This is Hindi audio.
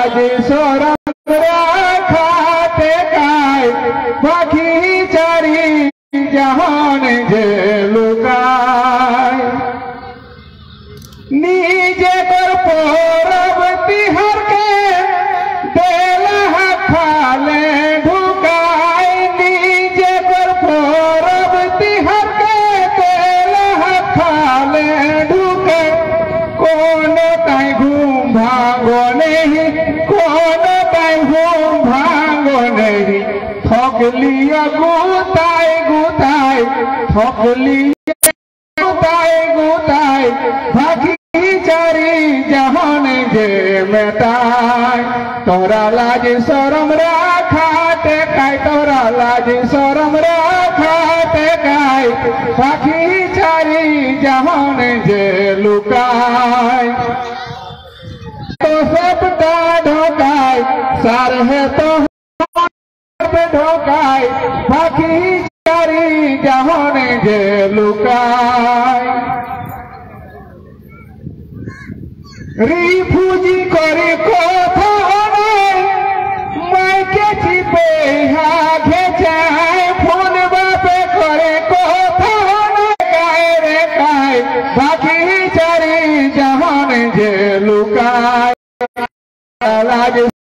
लाज शरम राखाते काय पाखी चारी जहान जे लुकाय नीजे कर परब तिहार के देला खाले ढुकाय नीजे कर परब तिहार के देला खाले ढुकाय कौन ताई घूम भागो नहीं कौन ताई घूम भागो नहीं ठकलिया गुताय गुताय ठकलिया गुताय गुताय भागी चारी जहान जे मेटाय तोरा लाज शरम राखाते काय तोरा लाज शरम राखाते काय पाखी चारी जहान जे लुकाय तो सबका ढोकाय सार है तो ढोकाय पाखी चारी जहान जे लुकाय रिफुजी करे कथा নাই মাইকে চিপে হাঘে চায় ফোন বাপে করে কথা নাই গায়ে রে গায় বাকি চারি জাহান যে লুকায় লাজ